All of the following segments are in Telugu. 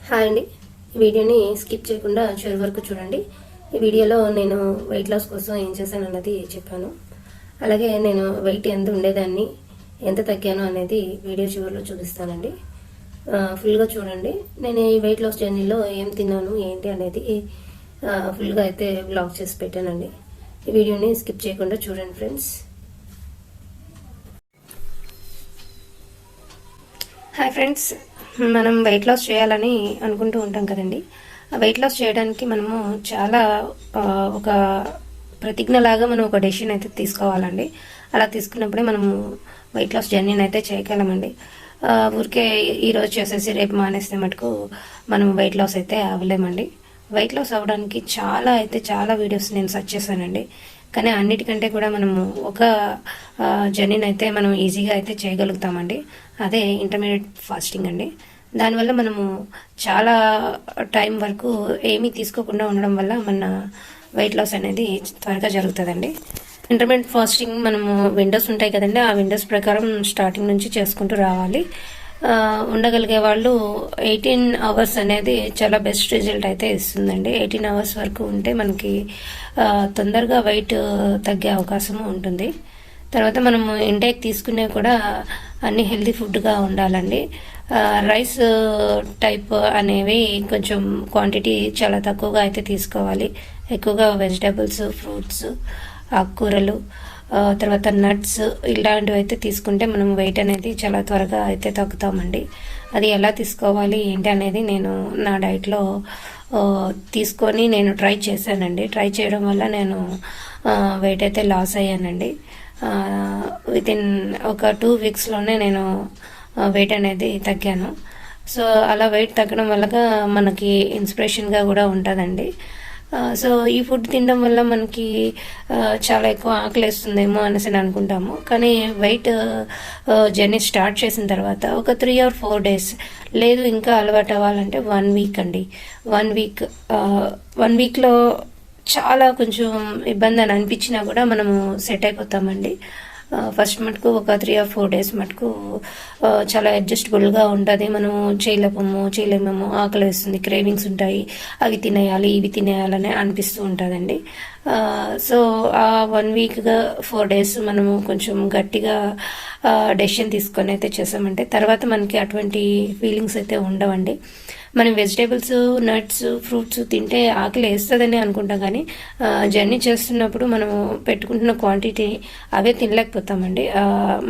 హాయ్ అండి. ఈ వీడియోని స్కిప్ చేయకుండా చివరి వరకు చూడండి. ఈ వీడియోలో నేను వెయిట్ లాస్ కోసం ఏం చేశాను అన్నది చెప్పాను. అలాగే నేను వెయిట్ ఎంత ఉండేదాన్ని, ఎంత తగ్గాను అనేది వీడియో చివరిలో చూపిస్తానండి. ఫుల్గా చూడండి. నేను ఈ వెయిట్ లాస్ జర్నీలో ఏం తిన్నాను ఏంటి అనేది ఫుల్గా అయితే బ్లాగ్ చేసి పెట్టానండి. ఈ వీడియోని స్కిప్ చేయకుండా చూడండి ఫ్రెండ్స్. హాయ్ ఫ్రెండ్స్, మనం వెయిట్ లాస్ చేయాలని అనుకుంటూ ఉంటాం కదండి. ఆ వెయిట్ లాస్ చేయడానికి మనము చాలా ఒక ప్రతిజ్ఞలాగా మనం ఒక డెసిషన్ అయితే తీసుకోవాలండి. అలా తీసుకున్నప్పుడే మనము వెయిట్ లాస్ జర్నీని అయితే చేయగలమండి. ఊరికే ఈరోజు చేసేసి రేపు మానేస్తే మటుకు మనం వెయిట్ లాస్ అయితే అవ్వలేమండి. వెయిట్ లాస్ అవ్వడానికి చాలా వీడియోస్ నేను సెర్చ్ చేశానండి. కానీ అన్నిటికంటే కూడా మనము ఒక జర్నీని అయితే మనం ఈజీగా అయితే చేయగలుగుతామండి. అదే ఇంటర్మీడియట్ ఫాస్టింగ్ అండి. దానివల్ల మనము చాలా టైం వరకు ఏమీ తీసుకోకుండా ఉండడం వల్ల మన వెయిట్ లాస్ అనేది త్వరగా జరుగుతుందండి. ఇంటర్మీడియట్ ఫాస్టింగ్ మనము విండోస్ ఉంటాయి కదండి, ఆ విండోస్ ప్రకారం స్టార్టింగ్ నుంచి చేసుకుంటూ రావాలి. ఉండగలిగే వాళ్ళు 18 అవర్స్ అనేది చాలా బెస్ట్ రిజల్ట్ అయితే ఇస్తుందండి. 18 అవర్స్ వరకు ఉంటే మనకి తొందరగా వెయిట్ తగ్గే అవకాశం ఉంటుంది. తర్వాత మనము ఇంటేక్ తీసుకునే కూడా అన్ని హెల్తీ ఫుడ్గా ఉండాలండి. రైస్ టైప్ అనేవి కొంచెం క్వాంటిటీ చాలా తక్కువగా అయితే తీసుకోవాలి. ఎక్కువగా వెజిటేబుల్స్, ఫ్రూట్స్, ఆకుకూరలు, తర్వాత నట్స్ ఇలాంటివి అయితే తీసుకుంటే మనం వెయిట్ అనేది చాలా త్వరగా అయితే తగ్గుతామండి. అది ఎలా తీసుకోవాలి ఏంటి అనేది నేను నా డైట్లో తీసుకొని నేను ట్రై చేశానండి. ట్రై చేయడం వల్ల నేను వెయిట్ అయితే లాస్ అయ్యానండి. వితిన్ ఒక 2 వీక్స్లోనే నేను వెయిట్ అనేది తగ్గాను. సో అలా వెయిట్ తగ్గడం వల్ల మనకి ఇన్స్పిరేషన్గా కూడా ఉంటుందండి. సో ఈ ఫుడ్ తినడం వల్ల మనకి చాలా ఎక్కువ ఆకలి వేస్తుందేమో అనేసి అనుకుంటాము. కానీ వెయిట్ జర్నీ స్టార్ట్ చేసిన తర్వాత ఒక 3 or 4 days, లేదు ఇంకా అలవాటు అవ్వాలంటే 1 week అండి. 1 weekలో చాలా కొంచెం ఇబ్బంది అని అనిపించినా కూడా మనము సెట్ అయిపోతామండి. ఫస్ట్ మటుకు ఒక 3 or 4 days మటుకు చాలా అడ్జస్టబుల్గా ఉంటుంది. మనము చేయలేమేమో, ఆకలి వేస్తుంది, క్రేవింగ్స్ ఉంటాయి, అవి తినేయాలి ఇవి తినేయాలని అనిపిస్తూ ఉంటుందండి. సో ఆ 1 weekగా 4 days మనము కొంచెం గట్టిగా డెసిషన్ తీసుకొని అయితే చేసామంటే తర్వాత మనకి అటువంటి ఫీలింగ్స్ అయితే ఉండవండి. మనం వెజిటేబుల్స్, నట్స్, ఫ్రూట్స్ తింటే ఆకలి వేస్తుందని అనుకుంటాం, కానీ జర్నీ చేస్తున్నప్పుడు మనము పెట్టుకుంటున్న క్వాంటిటీ అవే తినలేకపోతామండి.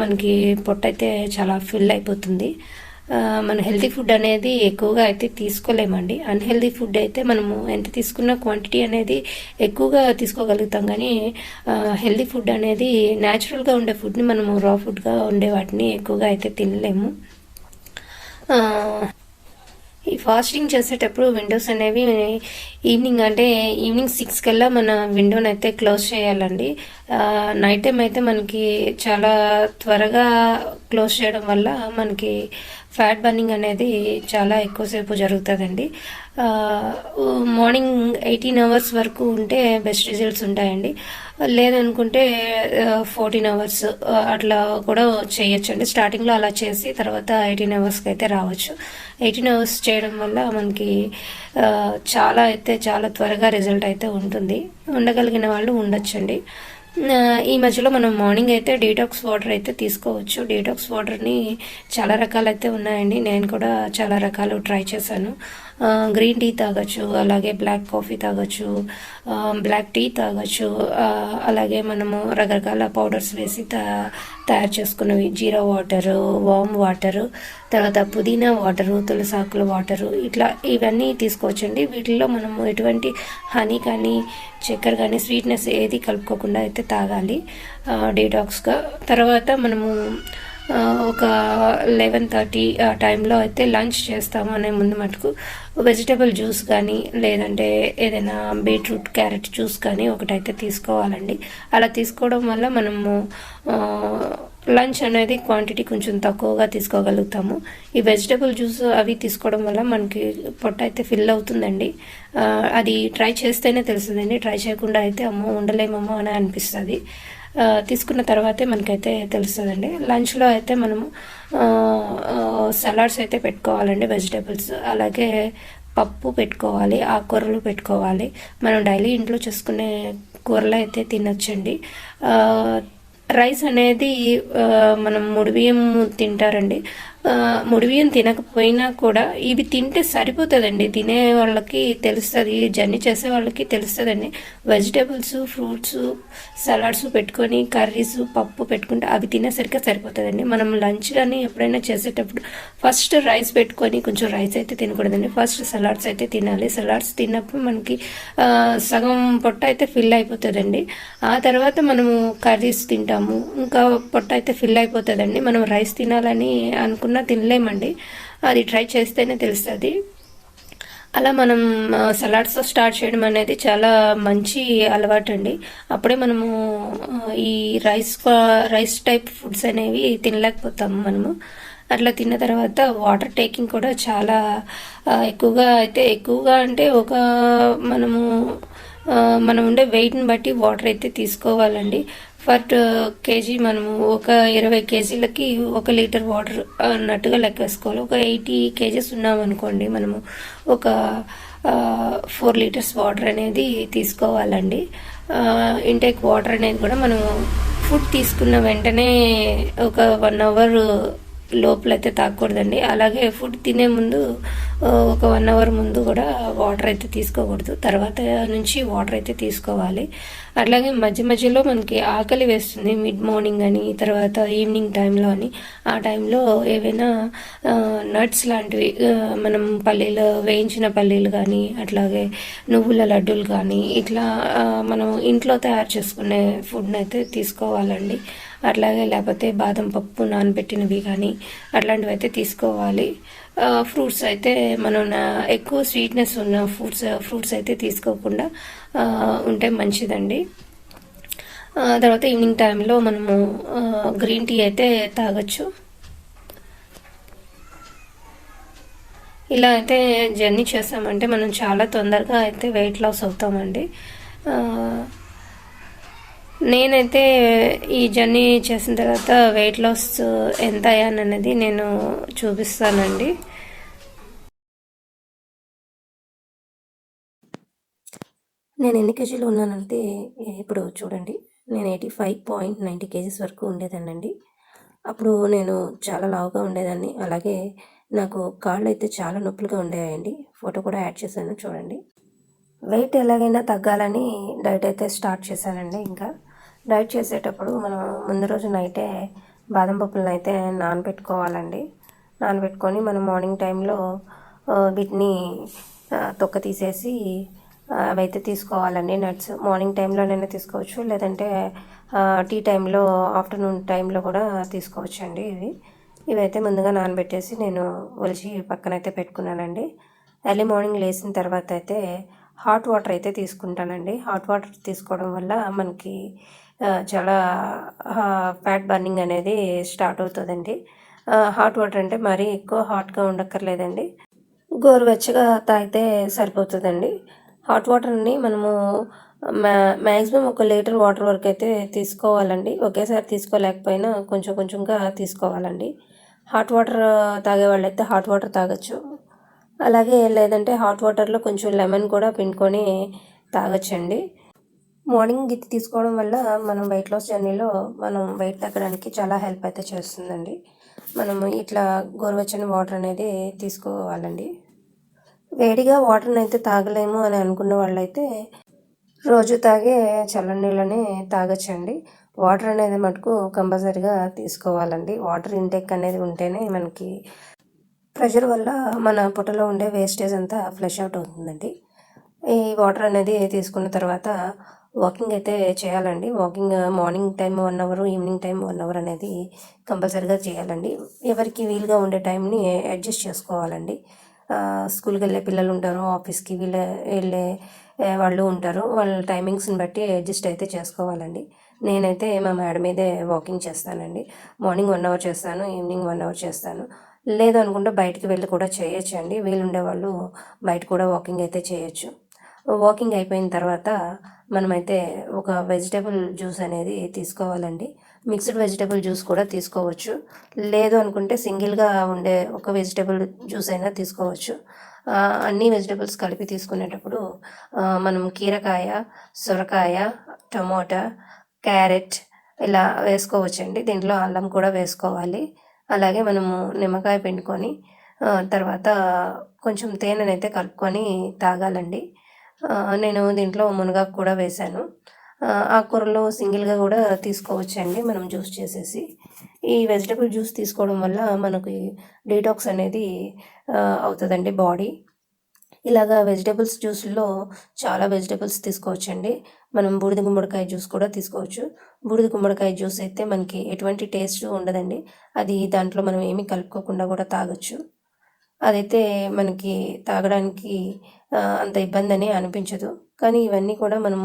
మనకి పొట్ట అయితే చాలా ఫిల్ అయిపోతుంది. మన హెల్తీ ఫుడ్ అనేది ఎక్కువగా అయితే తీసుకోలేమండి. అన్హెల్తీ ఫుడ్ అయితే మనము ఎంత తీసుకున్న క్వాంటిటీ అనేది ఎక్కువగా తీసుకోగలుగుతాం, కానీ హెల్తీ ఫుడ్ అనేది న్యాచురల్గా ఉండే ఫుడ్ని మనము రా ఫుడ్గా ఉండే వాటిని ఎక్కువగా అయితే తినలేము. ఈ ఫాస్టింగ్ చేసేటప్పుడు విండోస్ అనేవి ఈవినింగ్ 6 కల్లా మన విండోని అయితే క్లోజ్ చేయాలండి. నైట్ టైం అయితే మనకి చాలా త్వరగా క్లోజ్ చేయడం వల్ల మనకి ఫ్యాట్ బర్నింగ్ అనేది చాలా ఎక్కువసేపు జరుగుతుందండి. మార్నింగ్ 18 hours వరకు ఉంటే బెస్ట్ రిజల్ట్స్ ఉంటాయండి. లేదనుకుంటే 14 hours అట్లా కూడా చేయొచ్చండి. స్టార్టింగ్లో అలా చేసి తర్వాత 18 hours అయితే రావచ్చు. 18 hours చేయడం వల్ల మనకి చాలా త్వరగా రిజల్ట్ అయితే ఉంటుంది. ఉండగలిగిన వాళ్ళు ఉండొచ్చండి. ఈ మధ్యలో మనం మార్నింగ్ అయితే డీటాక్స్ వాటర్ అయితే తీసుకోవచ్చు. డీటాక్స్ వాటర్ని చాలా రకాలైతే ఉన్నాయండి. నేను కూడా చాలా రకాలు ట్రై చేశాను. గ్రీన్ టీ తాగొచ్చు, అలాగే బ్లాక్ కాఫీ తాగొచ్చు, బ్లాక్ టీ తాగొచ్చు, అలాగే మనము రకరకాల పౌడర్స్ వేసి తయారు చేసుకున్నవి, జీరా వాటరు, వామ్ వాటరు, తర్వాత పుదీనా వాటరు, తులసాకుల వాటరు, ఇట్లా ఇవన్నీ తీసుకోవచ్చండి. వీటిల్లో మనము ఎటువంటి హనీ కానీ చక్కెర కానీ స్వీట్నెస్ ఏది కలుపుకోకుండా అయితే తాగాలి డీటాక్స్గా. తర్వాత మనము ఒక 11:30 ఆ టైంలో అయితే లంచ్ చేస్తాము అనే ముందు మటుకు వెజిటేబుల్ జ్యూస్ కానీ లేదంటే ఏదైనా బీట్రూట్, క్యారెట్ జ్యూస్ కానీ ఒకటైతే తీసుకోవాలండి. అలా తీసుకోవడం వల్ల మనము లంచ్ అనేది క్వాంటిటీ కొంచెం తక్కువగా తీసుకోగలుగుతాము. ఈ వెజిటేబుల్ జ్యూస్ అవి తీసుకోవడం వల్ల మనకి పొట్ట అయితే ఫిల్ అవుతుందండి. అది ట్రై చేస్తేనే తెలుస్తుందండి. ట్రై చేయకుండా అయితే అమ్మో ఉండలేమమ్మో అని అనిపిస్తుంది. తీసుకున్న తర్వాతే మనకైతే తెలుస్తుందండి. లంచ్లో అయితే మనము సలాడ్స్ అయితే పెట్టుకోవాలండి, వెజిటేబుల్స్, అలాగే పప్పు పెట్టుకోవాలి, ఆకుకూరలు పెట్టుకోవాలి. మనం డైలీ ఇంట్లో చేసుకునే కూరలు అయితే తినొచ్చండి. రైస్ అనేది మనం ముడిబియ్యం తింటారండి. ముడిబియ్యం తినకపోయినా కూడా ఇవి తింటే సరిపోతుందండి. తినే వాళ్ళకి తెలుస్తుంది, జర్నీ చేసే వాళ్ళకి తెలుస్తుందండి. వెజిటేబుల్స్, ఫ్రూట్స్, సలాడ్స్ పెట్టుకొని కర్రీస్, పప్పు పెట్టుకుంటే అవి తినేసరికి సరిపోతుందండి. మనం లంచ్ కానీ ఎప్పుడైనా చేసేటప్పుడు ఫస్ట్ రైస్ పెట్టుకొని కొంచెం రైస్ అయితే తినకూడదండి. ఫస్ట్ సలాడ్స్ అయితే తినాలి. సలాడ్స్ తిన్నప్పుడు మనకి సగం పొట్ట అయితే ఫిల్ అయిపోతుందండి. ఆ తర్వాత మనము కర్రీస్ తింటాము, ఇంకా పొట్ట అయితే ఫిల్ అయిపోతుందండి. మనం రైస్ తినాలని అనుకున్న తినలేమండి. అది ట్రై చేస్తేనే తెలుస్తుంది. అలా మనం సలాడ్స్ స్టార్ట్ చేయడం అనేది చాలా మంచి అలవాటు అండి. అప్పుడే మనము ఈ రైస్ టైప్ ఫుడ్స్ అనేవి తినలేకపోతాము మనము. అట్లా తిన్న తర్వాత వాటర్ టేకింగ్ కూడా చాలా ఎక్కువగా అంటే మనము మనం ఉండే వెయిట్ని బట్టి వాటర్ అయితే తీసుకోవాలండి. ఫర్ కేజీ మనము ఒక 20 కేజీలకి 1 లీటర్ వాటర్ అన్నట్టుగా లెక్కేసుకోవాలి. ఒక 80 కేజెస్ ఉన్నామనుకోండి, మనము ఒక 4 లీటర్స్ వాటర్ అనేది తీసుకోవాలండి. ఇంటేక్ వాటర్ అనేది కూడా మనం ఫుడ్ తీసుకున్న వెంటనే ఒక 1 అవర్ లోపలైతే తాగకూడదండి. అలాగే ఫుడ్ తినే ముందు ఒక 1 అవర్ ముందు కూడా వాటర్ అయితే తీసుకోకూడదు. తర్వాత నుంచి వాటర్ అయితే తీసుకోవాలి. అట్లాగే మధ్యలో మనకి ఆకలి వేస్తుంది, మిడ్ మార్నింగ్ అని, తర్వాత ఈవినింగ్ టైంలో అని. ఆ టైంలో ఏవైనా నట్స్ లాంటివి, మనం వేయించిన పల్లీలు కానీ, అట్లాగే నువ్వుల లడ్డూలు కానీ, ఇట్లా మనం ఇంట్లో తయారు చేసుకునే ఫుడ్ని అయితే తీసుకోవాలండి. అట్లాగే లేకపోతే బాదం పప్పు నానబెట్టినవి కానీ అట్లాంటివి అయితే తీసుకోవాలి. ఫ్రూట్స్ అయితే మనం ఎక్కువ స్వీట్నెస్ ఉన్న ఫ్రూట్స్ అయితే తీసుకోకుండా ఉంటే మంచిదండి. తర్వాత ఈవినింగ్ టైంలో మనము గ్రీన్ టీ అయితే తాగొచ్చు. ఇలా అయితే జర్నీ చేస్తామంటే మనం చాలా తొందరగా అయితే వెయిట్ లాస్ అవుతామండి. నేనైతే ఈ జర్నీ చేసిన తర్వాత వెయిట్ లాస్ ఎంత అయ్యాననేది నేను చూపిస్తానండి. నేను ఎన్ని కేజీలు ఉన్నానంటే ఇప్పుడు చూడండి, నేను 85.90 కేజీస్ వరకు ఉండేదానండి. అప్పుడు నేను చాలా లావుగా ఉండేదాన్ని. అలాగే నాకు కాళ్ళు అయితే చాలా నొప్పులుగా ఉండేయండి. ఫోటో కూడా యాడ్ చేశాను చూడండి. వెయిట్ ఎలాగైనా తగ్గాలని డైట్ అయితే స్టార్ట్ చేశానండి. ఇంకా డైట్ చేసేటప్పుడు మనం ముందు రోజు నైటే బాదం పప్పులను అయితే నానబెట్టుకోవాలండి. నానబెట్టుకొని మనం మార్నింగ్ టైంలో వీటిని తొక్క తీసేసి అవైతే తీసుకోవాలండి. నట్స్ మార్నింగ్ టైంలోనైనా తీసుకోవచ్చు, లేదంటే టీ టైంలో, ఆఫ్టర్నూన్ టైంలో కూడా తీసుకోవచ్చండి. ఇవైతే ముందుగా నానబెట్టేసి నేను ఒలిచి పక్కనైతే పెట్టుకున్నానండి. ఎర్లీ మార్నింగ్ లేచిన తర్వాత అయితే హాట్ వాటర్ అయితే తీసుకుంటానండి. హాట్ వాటర్ తీసుకోవడం వల్ల మనకి చాలా ఫ్యాట్ బర్నింగ్ అనేది స్టార్ట్ అవుతుందండి. హాట్ వాటర్ అంటే మరీ ఎక్కువ హాట్గా ఉండక్కర్లేదండి, గోరువెచ్చగా తాగితే సరిపోతుందండి. హాట్ వాటర్ని మనము మ్యాక్సిమం 1 లీటర్ వాటర్ వరకు అయితే తీసుకోవాలండి. ఒకేసారి తీసుకోలేకపోయినా కొంచెం కొంచెంగా తీసుకోవాలండి. హాట్ వాటర్ తాగే వాళ్ళైతే హాట్ వాటర్ తాగొచ్చు. అలాగే లేదంటే హాట్ వాటర్లో కొంచెం లెమన్ కూడా పిండుకొని తాగొచ్చండి. మార్నింగ్ ఇది తీసుకోవడం వల్ల మనం వెయిట్ లాస్ జర్నీలో మనం వెయిట్ తగ్గడానికి చాలా హెల్ప్ అయితే చేస్తుందండి. మనము ఇట్లా గోరువెచ్చని వాటర్ అనేది తీసుకోవాలండి. వేడిగా వాటర్ని అయితే తాగలేము అని అనుకున్న వాళ్ళైతే రోజు తాగే చల్లని నీళ్ళని తాగొచ్చండి. వాటర్ అనేది మటుకు కంపల్సరీగా తీసుకోవాలండి. వాటర్ ఇంటేక్ అనేది ఉంటేనే మనకి ప్రెషర్ వల్ల మన పొట్టలో ఉండే వేస్టేజ్ అంతా ఫ్లష్ అవుట్ అవుతుందండి. ఈ వాటర్ అనేది తీసుకున్న తర్వాత వాకింగ్ అయితే చేయాలండి. Walking morning time 1 hour, evening time 1 hour అనేది కంపల్సరీగా చేయాలండి. ఎవరికి వీలుగా ఉండే టైంని అడ్జస్ట్ చేసుకోవాలండి. స్కూల్కి వెళ్ళే పిల్లలు ఉంటారు, ఆఫీస్కి వెళ్ళే వాళ్ళు ఉంటారు. వాళ్ళ టైమింగ్స్ని బట్టి అడ్జస్ట్ అయితే చేసుకోవాలండి. నేనైతే మా మేడ మీదే వాకింగ్ చేస్తానండి. మార్నింగ్ 1 అవర్ చేస్తాను, ఈవినింగ్ 1 అవర్ చేస్తాను. లేదు అనుకుంటే బయటికి వెళ్ళి కూడా చేయొచ్చండి. వీలుండే వాళ్ళు బయట కూడా వాకింగ్ అయితే చేయొచ్చు. వాకింగ్ అయిపోయిన తర్వాత మనమైతే ఒక వెజిటేబుల్ జ్యూస్ అనేది తీసుకోవాలండి. మిక్స్డ్ వెజిటేబుల్ జ్యూస్ కూడా తీసుకోవచ్చు. లేదు అనుకుంటే సింగిల్గా ఉండే ఒక వెజిటేబుల్ జ్యూస్ అయినా తీసుకోవచ్చు. అన్ని వెజిటేబుల్స్ కలిపి తీసుకునేటప్పుడు మనం కీరకాయ, సొరకాయ, టమోటా, క్యారెట్ ఇలా వేసుకోవచ్చండి. దీంట్లో అల్లం కూడా వేసుకోవాలి. అలాగే మనము నిమ్మకాయ పిండుకొని తర్వాత కొంచెం తేనెనైతే కలుపుకొని తాగాలండి. నేను దీంట్లో మునగాకు కూడా వేశాను. ఆకుకూరలు సింగిల్గా కూడా తీసుకోవచ్చండి మనం జ్యూస్ చేసేసి. ఈ వెజిటబుల్ జ్యూస్ తీసుకోవడం వల్ల మనకి డీటాక్స్ అనేది అవుతుందండి బాడీ. ఇలాగా వెజిటబుల్స్ జ్యూస్లో చాలా వెజిటబుల్స్ తీసుకోవచ్చండి. మనం బూడిద గుమ్మడికాయ జ్యూస్ కూడా తీసుకోవచ్చు. బూడిద గుమ్మడికాయ జ్యూస్ అయితే మనకి ఎటువంటి టేస్ట్ ఉండదండి. అది దాంట్లో మనం ఏమీ కలుపుకోకుండా కూడా తాగొచ్చు. అదైతే మనకి తాగడానికి అంత ఇబ్బందని అనిపించదు. కానీ ఇవన్నీ కూడా మనం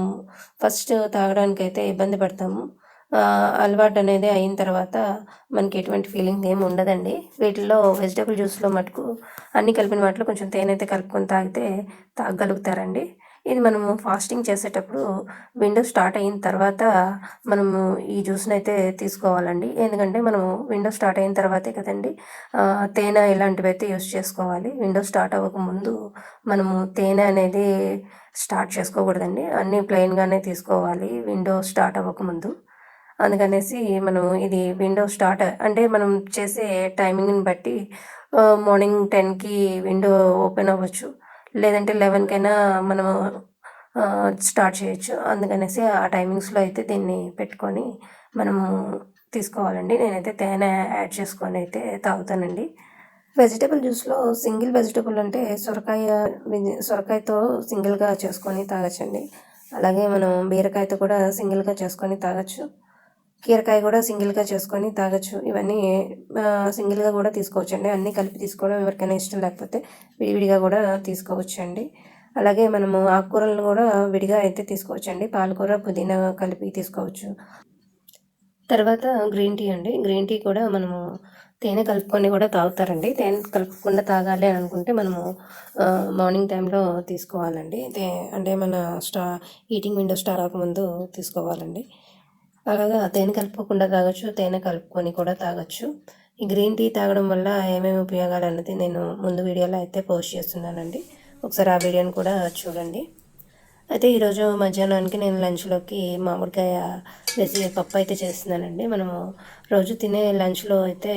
ఫస్ట్ తాగడానికైతే ఇబ్బంది పడతాము. అలవాటు అనేది అయిన తర్వాత మనకి ఎటువంటి ఫీలింగ్ ఏమి ఉండదండి. వీటిల్లో వెజిటబుల్ జ్యూస్లో మటుకు అన్నీ కలిపిన వాటిలో కొంచెం తేనె అయితే కలుపుకొని తాగితే తాగలుగుతారండి. ఇది మనము ఫాస్టింగ్ చేసేటప్పుడు విండో స్టార్ట్ అయిన తర్వాత మనము ఈ జ్యూస్ని అయితే తీసుకోవాలండి. ఎందుకంటే మనము విండో స్టార్ట్ అయిన తర్వాతే కదండి తేనె ఇలాంటివి అయితే యూస్ చేసుకోవాలి. విండో స్టార్ట్ అవ్వకముందు మనము తేనె అనేది స్టార్ట్ చేసుకోకూడదండి. అన్నీ ప్లెయిన్గానే తీసుకోవాలి విండో స్టార్ట్ అవ్వకముందు. అందుకనేసి మనం ఇది విండో స్టార్ట్ అంటే మనం చేసే టైమింగ్ని బట్టి మార్నింగ్ 10కి విండో ఓపెన్ అవ్వచ్చు, లేదంటే 11కైనా మనము స్టార్ట్ చేయొచ్చు. అందుకనేసి ఆ టైమింగ్స్లో అయితే దీన్ని పెట్టుకొని మనము తీసుకోవాలండి. నేనైతే తేనె యాడ్ చేసుకొని అయితే తాగుతానండి. వెజిటబుల్ జ్యూస్లో సింగిల్ వెజిటబుల్ అంటే సొరకాయతో సింగిల్గా చేసుకొని తాగొచ్చండి. అలాగే మనం బీరకాయతో కూడా సింగిల్గా చేసుకొని తాగొచ్చు. కీరకాయ కూడా సింగిల్గా చేసుకొని తాగొచ్చు. ఇవన్నీ సింగిల్గా కూడా తీసుకోవచ్చండి. అన్నీ కలిపి తీసుకోవడం ఎవరికైనా ఇష్టం లేకపోతే విడివిడిగా కూడా తీసుకోవచ్చండి. అలాగే మనము ఆకుకూరలను కూడా విడిగా అయితే తీసుకోవచ్చండి. పాలకూర, పుదీనా కలిపి తీసుకోవచ్చు. తర్వాత గ్రీన్ టీ అండి. గ్రీన్ టీ కూడా మనము తేనె కలుపుకొని కూడా తాగుతారండి. తేనె కలుపుకుండా తాగాలి అని అనుకుంటే మనము మార్నింగ్ టైంలో తీసుకోవాలండి. అంటే మన ఈటింగ్ విండో స్టార్ట్ అవ్వకముందు తీసుకోవాలండి. అలాగా తేనె కలుపుకోకుండా తాగొచ్చు, తేనె కలుపుకొని కూడా తాగొచ్చు. ఈ గ్రీన్ టీ తాగడం వల్ల ఏమేమి ఉపయోగాలు అన్నది నేను ముందు వీడియోలో అయితే పోస్ట్ చేస్తున్నానండి. ఒకసారి ఆ వీడియోని కూడా చూడండి. అయితే ఈరోజు మధ్యాహ్నానికి నేను లంచ్లోకి మామిడికాయ వేసి పప్పు అయితే చేస్తున్నానండి. మనము రోజు తినే లంచ్లో అయితే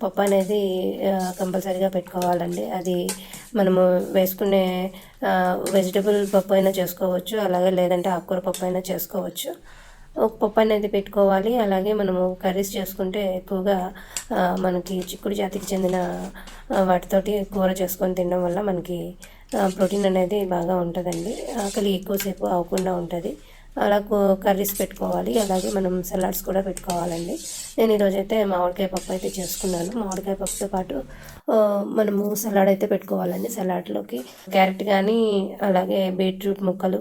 పప్పు అనేది కంపల్సరీగా పెట్టుకోవాలండి. అది మనము వేసుకునే వెజిటబుల్ పప్పు అయినా చేసుకోవచ్చు, అలాగే లేదంటే ఆకుకూర పప్పు అయినా చేసుకోవచ్చు. ఒక పప్పు అనేది పెట్టుకోవాలి. అలాగే మనము కర్రీస్ చేసుకుంటే ఎక్కువగా మనకి చిక్కుడు జాతికి చెందిన వాటితోటి కూర చేసుకొని తినడం వల్ల మనకి ప్రోటీన్ అనేది బాగా ఉంటుందండి. ఆకలి ఎక్కువసేపు అవ్వకుండా ఉంటుంది. అలా కర్రీస్ పెట్టుకోవాలి. అలాగే మనం సలాడ్స్ కూడా పెట్టుకోవాలండి. నేను ఈరోజైతే మామిడికాయ పప్పు అయితే చేసుకున్నాను. మామిడికాయ పప్పుతో పాటు మనము సలాడ్ అయితే పెట్టుకోవాలండి. సలాడ్లోకి క్యారెట్ కానీ, అలాగే బీట్రూట్ ముక్కలు,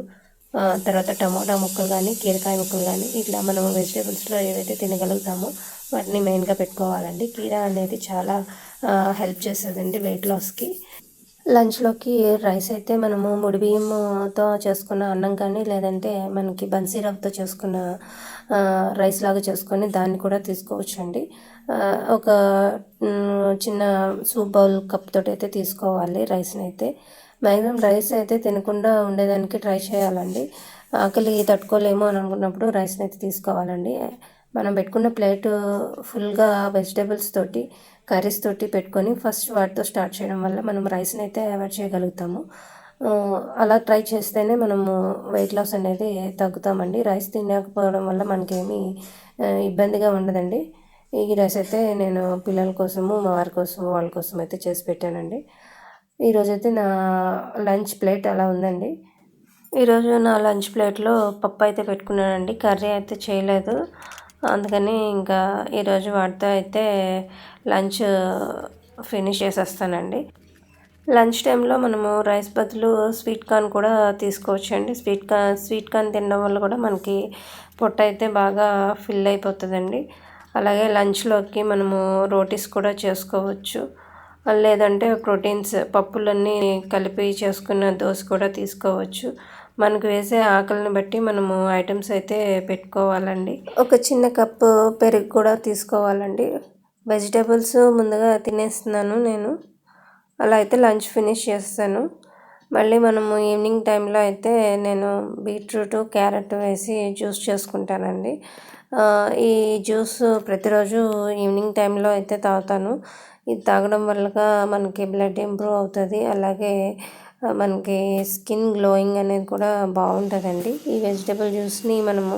తర్వాత టమోటా ముక్కలు కానీ, కీరకాయ ముక్కలు కానీ, ఇట్లా మనం వెజిటేబుల్స్లో ఏవైతే తినగలుగుతామో వాటిని మెయిన్గా పెట్టుకోవాలండి. కీరా అనేది చాలా హెల్ప్ చేస్తుందండి వెయిట్ లాస్కి. లంచ్లోకి రైస్ అయితే మనము ముడి బియ్యంతో చేసుకున్న అన్నం కానీ, లేదంటే మనకి బన్సీరవ్వతో చేసుకున్న రైస్ లాగా చేసుకొని దాన్ని కూడా తీసుకోవచ్చండి. ఒక చిన్న సూప్ బౌల్ కప్ తోటి అయితే తీసుకోవాలి రైస్ని అయితే. మ్యాక్సిమం రైస్ అయితే తినకుండా ఉండేదానికి ట్రై చేయాలండి. ఆకలి తట్టుకోలేము అని అనుకున్నప్పుడు రైస్ని అయితే తీసుకోవాలండి. మనం పెట్టుకున్న ప్లేట్ ఫుల్గా వెజిటేబుల్స్ తోటి, కర్రీస్ తోటి పెట్టుకొని ఫస్ట్ వాటితో స్టార్ట్ చేయడం వల్ల మనం రైస్ని అయితే అవాయిడ్ చేయగలుగుతాము. అలా ట్రై చేస్తేనే మనము వెయిట్ లాస్ అనేది తగ్గుతామండి. రైస్ తినకపోవడం వల్ల మనకేమీ ఇబ్బందిగా ఉండదండి. ఈ రైస్ అయితే నేను పిల్లల కోసము, మా వారి కోసం, వాళ్ళ కోసం అయితే చేసి పెట్టానండి. ఈరోజైతే నా లంచ్ ప్లేట్ అలా ఉందండి. ఈరోజు నా లంచ్ ప్లేట్లో పప్పు అయితే పెట్టుకున్నానండి. కర్రీ అయితే చేయలేదు. అందుకని ఇంకా ఈరోజు వాటితో అయితే లంచ్ ఫినిష్ చేసేస్తానండి. లంచ్ టైంలో మనము రైస్ బదులు స్వీట్ కార్న్ కూడా తీసుకోవచ్చండి. స్వీట్ కార్న్ తినడం వల్ల కూడా మనకి పొట్ట అయితే బాగా ఫిల్ అయిపోతుందండి. అలాగే లంచ్లోకి మనము రోటీస్ కూడా చేసుకోవచ్చు, లేదంటే ప్రోటీన్స్ పప్పులన్నీ కలిపి చేసుకున్న దోశ కూడా తీసుకోవచ్చు. మనకు వేసే ఆకలిని బట్టి మనము ఐటమ్స్ అయితే పెట్టుకోవాలండి. ఒక చిన్న కప్పు పెరుగు కూడా తీసుకోవాలండి. వెజిటేబుల్స్ ముందుగా తినేస్తున్నాను నేను. అలా అయితే లంచ్ ఫినిష్ చేస్తాను. మళ్ళీ మనము ఈవినింగ్ టైంలో అయితే నేను బీట్రూట్ క్యారెట్ వేసి జ్యూస్ చేసుకుంటానండి. ఈ జ్యూస్ ప్రతిరోజు ఈవినింగ్ టైంలో అయితే తాగుతాను. ఇది తాగడం వల్ల మనకి బ్లడ్ ఇంప్రూవ్ అవుతుంది. అలాగే మనకి స్కిన్ గ్లోయింగ్ అనేది కూడా బాగుంటుందండి. ఈ వెజిటేబుల్ జ్యూస్ని మనము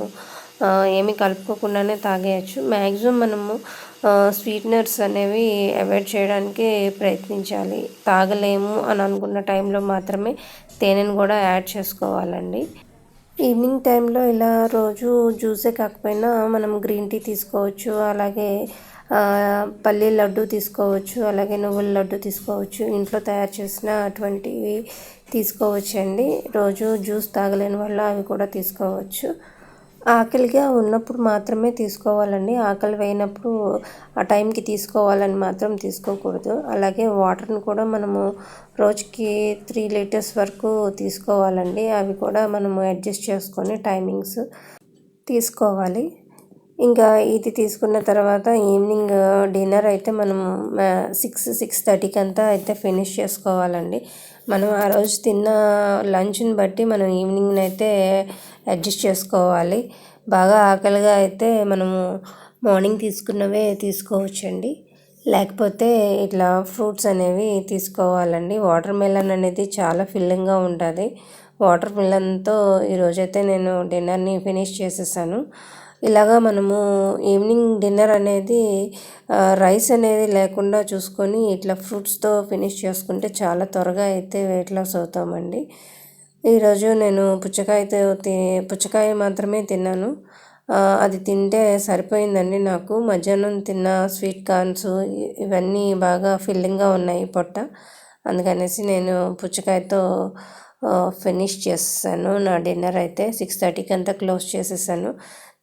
ఏమీ కలుపుకోకుండానే తాగేయచ్చు. మ్యాక్సిమం మనము స్వీట్నర్స్ అనేవి అవాయిడ్ చేయడానికి ప్రయత్నించాలి. తాగలేము అని అనుకున్న టైంలో మాత్రమే తేనెను కూడా యాడ్ చేసుకోవాలండి. ఈవినింగ్ టైంలో ఇలా రోజు జ్యూసే కాకపోయినా మనం గ్రీన్ టీ తీసుకోవచ్చు. అలాగే పల్లీ లడ్డు తీసుకోవచ్చు. అలాగే నువ్వుల లడ్డు తీసుకోవచ్చు. ఇంట్లో తయారు చేసిన అటువంటివి తీసుకోవచ్చు అండి. రోజు జ్యూస్ తాగలేని వల్ల అవి కూడా తీసుకోవచ్చు. ఆకలిగా ఉన్నప్పుడు మాత్రమే తీసుకోవాలండి. ఆకలి వేయనప్పుడు ఆ టైంకి తీసుకోవాలని మాత్రం తీసుకోకూడదు. అలాగే వాటర్ని కూడా మనము రోజుకి 3 లీటర్స్ వరకు తీసుకోవాలండి. అవి కూడా మనము అడ్జస్ట్ చేసుకొని టైమింగ్స్ తీసుకోవాలి. ఇంకా ఇది తీసుకున్న తర్వాత ఈవినింగ్ డిన్నర్ అయితే మనము 6-6:30కి అంతా అయితే ఫినిష్ చేసుకోవాలండి. మనం ఆ రోజు తిన్న లంచ్ని బట్టి మనం ఈవినింగ్ అయితే అడ్జస్ట్ చేసుకోవాలి. బాగా ఆకలిగా అయితే మనము మార్నింగ్ తీసుకున్నవే తీసుకోవచ్చండి. లేకపోతే ఇట్లా ఫ్రూట్స్ అనేవి తీసుకోవాలండి. వాటర్ మెలన్ అనేది చాలా ఫిల్లింగ్గా ఉంటుంది. వాటర్ మెలన్తో ఈరోజైతే నేను డిన్నర్ని ఫినిష్ చేసేసాను. ఇలాగా మనము ఈవినింగ్ డిన్నర్ అనేది రైస్ అనేది లేకుండా చూసుకొని ఇట్లా ఫ్రూట్స్తో ఫినిష్ చేసుకుంటే చాలా త్వరగా అయితే వెయిట్ లాస్ అవుతామండి. ఈరోజు నేను పుచ్చకాయ మాత్రమే తిన్నాను. అది తింటే సరిపోయిందండి నాకు. మధ్యాహ్నం తిన్న స్వీట్ కార్న్స్ ఇవన్నీ బాగా ఫిల్లింగ్గా ఉన్నాయి పొట్ట. అందుకనేసి నేను పుచ్చకాయతో ఫినిష్ చేసేసాను. నా డిన్నర్ అయితే 6:30కి అంతా క్లోజ్ చేసేసాను.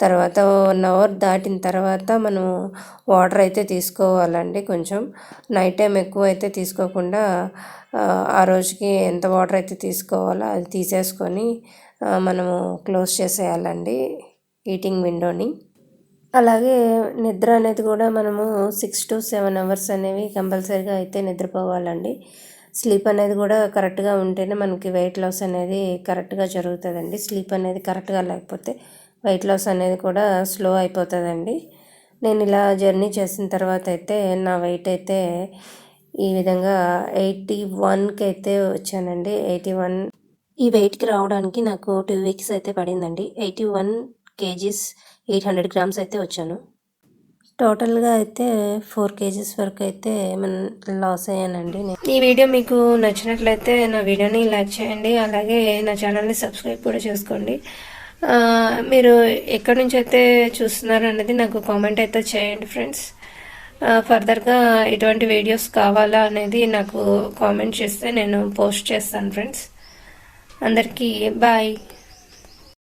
తర్వాత 1 అవర్ దాటిన తర్వాత మనం వాటర్ అయితే తీసుకోవాలండి. కొంచెం నైట్ టైం ఎక్కువ అయితే తీసుకోకుండా ఆ రోజుకి ఎంత వాటర్ అయితే తీసుకోవాలో అది తీసేసుకొని మనము క్లోజ్ చేసేయాలండి ఈటింగ్ విండోని. అలాగే నిద్ర అనేది కూడా మనము 6 to 7 అవర్స్ అనేవి కంపల్సరీగా అయితే నిద్రపోవాలండి. స్లీప్ అనేది కూడా కరెక్ట్గా ఉంటేనే మనకి వెయిట్ లాస్ అనేది కరెక్ట్గా జరుగుతుందండి. స్లీప్ అనేది కరెక్ట్గా లేకపోతే వెయిట్ లాస్ అనేది కూడా స్లో అయిపోతుందండి. నేను ఇలా జర్నీ చేసిన తర్వాత అయితే నా వెయిట్ అయితే ఈ విధంగా 81కి అయితే వచ్చానండి. 81 ఈ వెయిట్కి రావడానికి నాకు 2 వీక్స్ అయితే పడిందండి. 81 kgs 800 grams అయితే వచ్చాను. టోటల్గా అయితే 4 kgs వరకు అయితే లాస్ అయ్యానండి. ఈ వీడియో మీకు నచ్చినట్లయితే నా వీడియోని లైక్ చేయండి. అలాగే నా ఛానల్ని సబ్స్క్రైబ్ కూడా చేసుకోండి. మీరు ఎక్కడి నుంచి అయితే చూస్తున్నారు అనేది నాకు కామెంట్ అయితే చేయండి ఫ్రెండ్స్. ఫర్దర్గా ఎటువంటి వీడియోస్ కావాలా అనేది నాకు కామెంట్ చేస్తే నేను పోస్ట్ చేస్తాను ఫ్రెండ్స్. అందరికీ బాయ్.